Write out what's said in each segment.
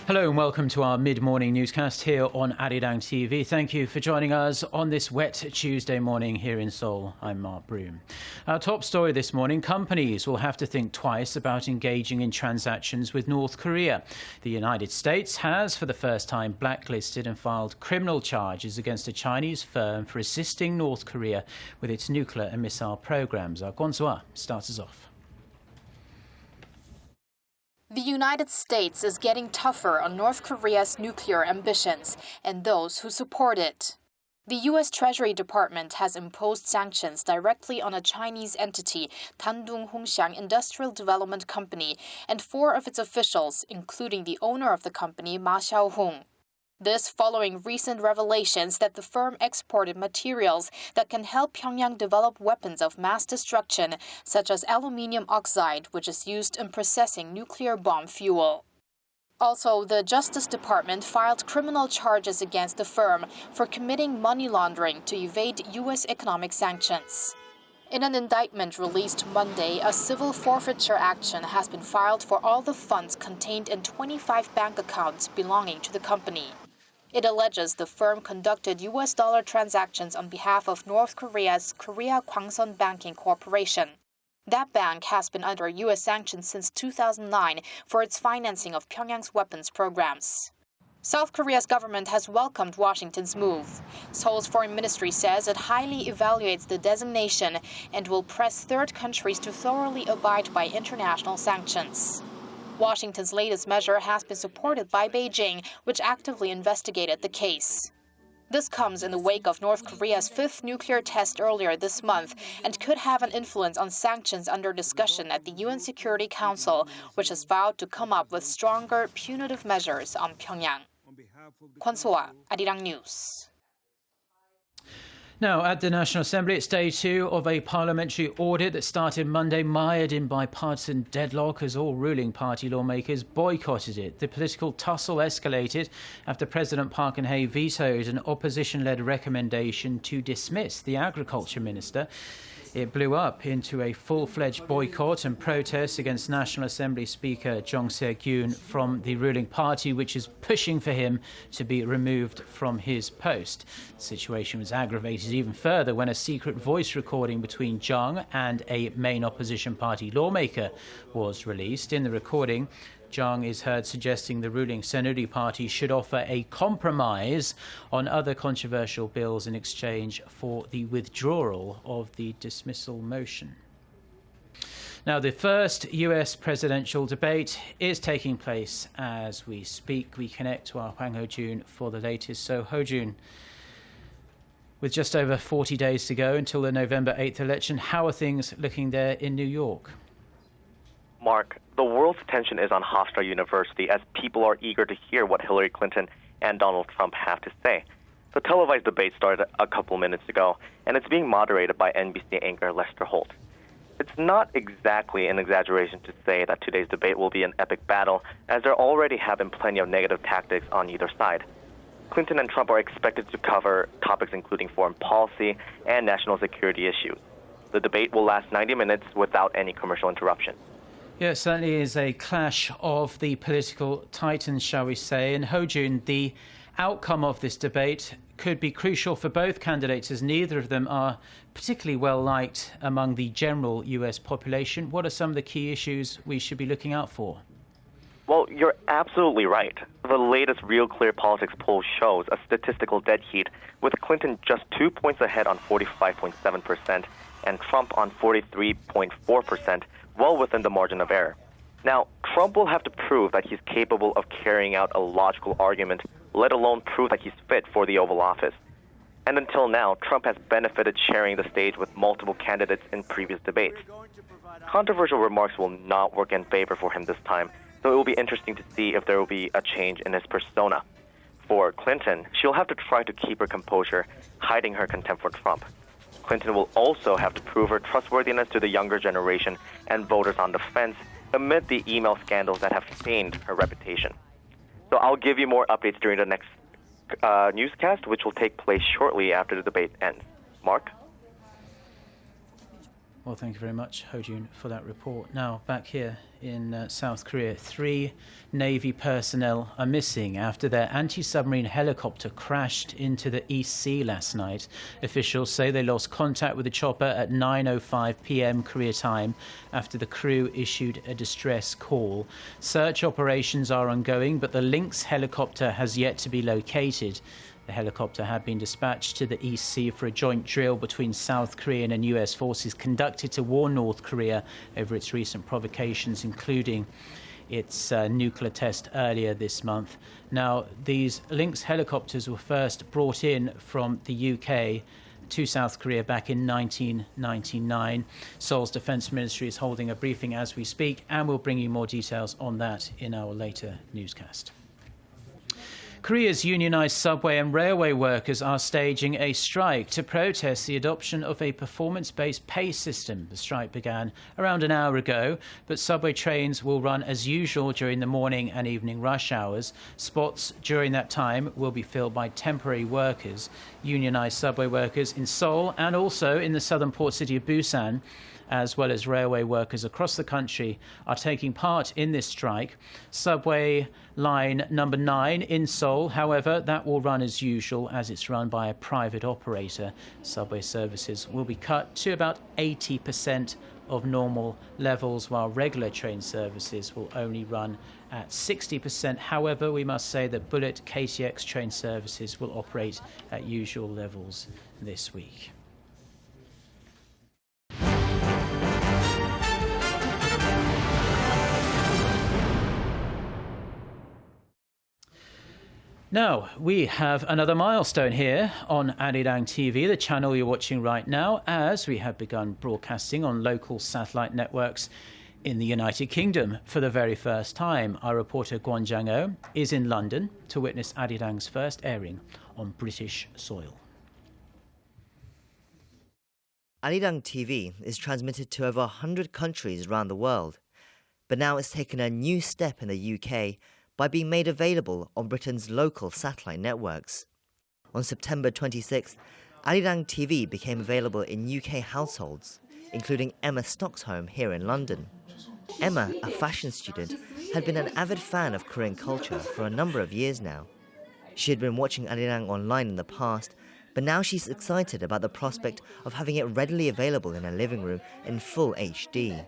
Hello and welcome to our mid-morning newscast here on Arirang TV. Thank you for joining us on this wet Tuesday morning here in Seoul. I'm Mark Broom. Our top story this morning, companies will have to think twice about engaging in transactions with North Korea. The United States has, for the first time, blacklisted and filed criminal charges against a Chinese firm for assisting North Korea with its nuclear and missile programs. Our Kwon So-ah starts us off. The United States is getting tougher on North Korea's nuclear ambitions and those who support it. The U.S. Treasury Department has imposed sanctions directly on a Chinese entity, Dandong Hongxiang Industrial Development Company, and 4 of its officials, including the owner of the company, Ma Xiaohong. This following recent revelations that the firm exported materials that can help Pyongyang develop weapons of mass destruction, such as aluminium oxide, which is used in processing nuclear bomb fuel. Also, the Justice Department filed criminal charges against the firm for committing money laundering to evade U.S. economic sanctions. In an indictment released Monday, a civil forfeiture action has been filed for all the funds contained in 25 bank accounts belonging to the company. It alleges the firm conducted U.S. dollar transactions on behalf of North Korea's Korea Kwangsun Banking Corporation. That bank has been under U.S. sanctions since 2009 for its financing of Pyongyang's weapons programs. South Korea's government has welcomed Washington's move. Seoul's foreign ministry says it highly evaluates the designation and will press third countries to thoroughly abide by international sanctions. Washington's latest measure has been supported by Beijing, which actively investigated the case. This comes in the wake of North Korea's 5th nuclear test earlier this month and could have an influence on sanctions under discussion at the UN Security Council, which has vowed to come up with stronger punitive measures on Pyongyang. Kwon So-ah, Arirang News. Now, at the National Assembly, it's day 2 of a parliamentary audit that started Monday, mired in bipartisan deadlock as all ruling party lawmakers boycotted it. The political tussle escalated after President Park Geun-hye vetoed an opposition-led recommendation to dismiss the agriculture minister. It blew up into a full-fledged boycott and protest against National Assembly Speaker Jung Se-gyun from the ruling party, which is pushing for him to be removed from his post. The situation was aggravated even further when a secret voice recording between Jung and a main opposition party lawmaker was released. In the recording, Jung is heard suggesting the ruling Saenuri party should offer a compromise on other controversial bills in exchange for the withdrawal of the dismissal motion. Now, the first US presidential debate is taking place as we speak. We connect to our Hwang Ho-jun for the latest. So, Ho-jun, with just over 40 days to go until the November 8th election, how are things looking there in New York? Mark, the world's attention is on Hofstra University as people are eager to hear what Hillary Clinton and Donald Trump have to say. The televised debate started a couple minutes ago, and it's being moderated by NBC anchor Lester Holt. It's not exactly an exaggeration to say that today's debate will be an epic battle, as there already have been plenty of negative tactics on either side. Clinton and Trump are expected to cover topics including foreign policy and national security issues. The debate will last 90 minutes without any commercial interruption. Yeah, it certainly is a clash of the political titans, shall we say. And Ho-jun, the outcome of this debate could be crucial for both candidates, as neither of them are particularly well liked among the general US population. What are some of the key issues we should be looking out for? Well, you're absolutely right. The latest Real Clear Politics poll shows a statistical dead heat, with Clinton just 2 points ahead on 45.7% and Trump on 43.4%, well within the margin of error. Now, Trump will have to prove that he's capable of carrying out a logical argument, let alone prove that he's fit for the Oval Office. And until now, Trump has benefited sharing the stage with multiple candidates in previous debates. Controversial remarks will not work in favor for him this time, so it will be interesting to see if there will be a change in his persona. For Clinton, she'll have to try to keep her composure, hiding her contempt for Trump. Clinton will also have to prove her trustworthiness to the younger generation and voters on the fence amid the email scandals that have stained her reputation. So I'll give you more updates during the next newscast, which will take place shortly after the debate ends. Mark? Well, thank you very much, Ho-jun, for that report. Now, back here in South Korea. 3 Navy personnel are missing after their anti-submarine helicopter crashed into the East Sea last night. Officials say they lost contact with the chopper at 9:05 p.m. Korea time after the crew issued a distress call. Search operations are ongoing, but the Lynx helicopter has yet to be located. The helicopter had been dispatched to the East Sea for a joint drill between South Korean and US forces conducted to warn North Korea over its recent provocations, including its nuclear test earlier this month. Now, these Lynx helicopters were first brought in from the UK to South Korea back in 1999. Seoul's Defence Ministry is holding a briefing as we speak, and we'll bring you more details on that in our later newscast. Korea's unionised subway and railway workers are staging a strike to protest the adoption of a performance-based pay system. The strike began around an hour ago, but subway trains will run as usual during the morning and evening rush hours. Spots during that time will be filled by temporary workers. Unionised subway workers in Seoul and also in the southern port city of Busan, as well as railway workers across the country, are taking part in this strike. Subway line number 9 in Seoul, however, that will run as usual as it's run by a private operator. Subway services will be cut to about 80% of normal levels, while regular train services will only run at 60%. However, we must say that Bullet KTX train services will operate at usual levels this week. Now, we have another milestone here on Arirang TV, the channel you're watching right now, as we have begun broadcasting on local satellite networks in the United Kingdom for the very first time. Our reporter Kwon Jang-oh is in London to witness Arirang's first airing on British soil. Arirang TV is transmitted to over 100 countries around the world, but now it's taken a new step in the UK by being made available on Britain's local satellite networks. On September 26th, Arirang TV became available in UK households, including Emma Stock's home here in London. Emma, a fashion student, had been an avid fan of Korean culture for a number of years now. She had been watching Arirang online in the past, but now she's excited about the prospect of having it readily available in her living room in full HD.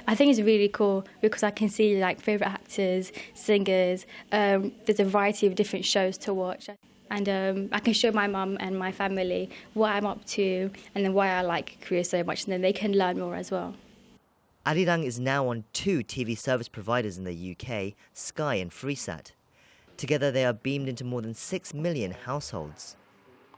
I think it's really cool because I can see like favourite actors, singers. There's a variety of different shows to watch. And I can show my mum and my family what I'm up to and then why I like Korea so much, and then they can learn more as well. Arirang is now on 2 TV service providers in the UK, Sky and Freesat. Together they are beamed into more than 6 million households.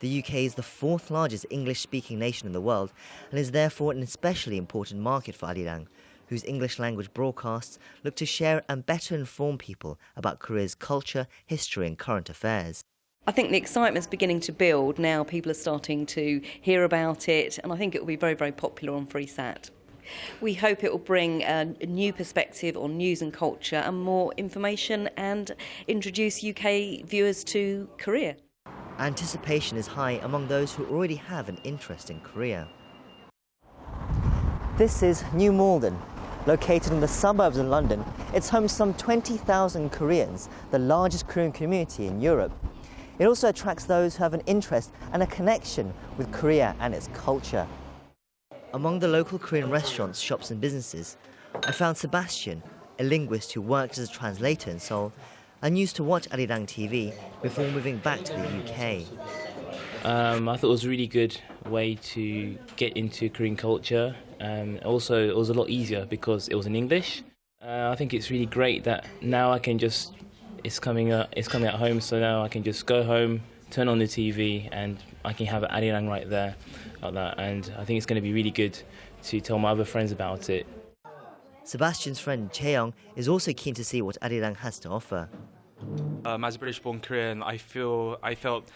The UK is the 4th largest English-speaking nation in the world and is therefore an especially important market for Arirang, whose English-language broadcasts look to share and better inform people about Korea's culture, history and current affairs. I think the excitement's beginning to build. Now people are starting to hear about it, and I think it will be very, very popular on Freesat. We hope it will bring a new perspective on news and culture and more information and introduce UK viewers to Korea. Anticipation is high among those who already have an interest in Korea. This is New Malden. Located in the suburbs of London, it's home to some 20,000 Koreans, the largest Korean community in Europe. It also attracts those who have an interest and a connection with Korea and its culture. Among the local Korean restaurants, shops and businesses, I found Sebastian, a linguist who worked as a translator in Seoul and used to watch Arirang TV before moving back to the UK. I thought it was a really good way to get into Korean culture. Also, it was a lot easier because it was in English. I think it's really great that now I can just, it's coming at home, so now I can just go home, turn on the TV, and I can have Arirang right there, like that. And I think it's going to be really good to tell my other friends about it. Sebastian's friend Chaeyoung is also keen to see what Arirang has to offer. As a British-born Korean, I felt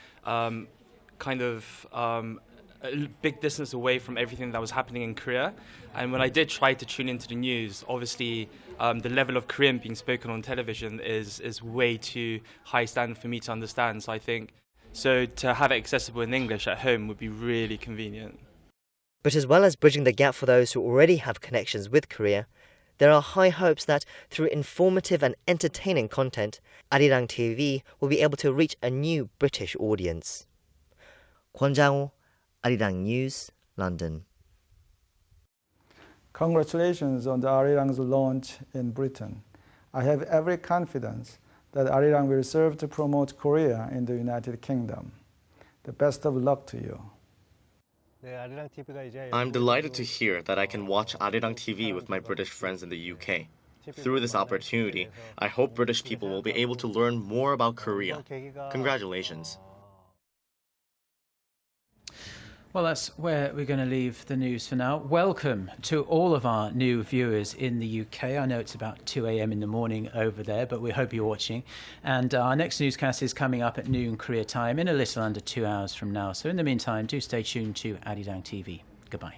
kind of a big distance away from everything that was happening in Korea. And when I did try to tune into the news, obviously the level of Korean being spoken on television is way too high standard for me to understand. So I think to have it accessible in English at home would be really convenient. But as well as bridging the gap for those who already have connections with Korea, There are high hopes that through informative and entertaining content, Arirang TV will be able to reach a new British audience. Kwon Jang-woo, Arirang News, London. Congratulations on the Arirang's launch in Britain. I have every confidence that Arirang will serve to promote Korea in the United Kingdom. The best of luck to you. I'm delighted to hear that I can watch Arirang TV with my British friends in the UK. Through this opportunity, I hope British people will be able to learn more about Korea. Congratulations. Well, that's where we're going to leave the news for now. Welcome to all of our new viewers in the UK. I know it's about 2 a.m. in the morning over there, but we hope you're watching. And our next newscast is coming up at noon Korea time in a little under 2 hours from now. So in the meantime, do stay tuned to Arirang TV. Goodbye.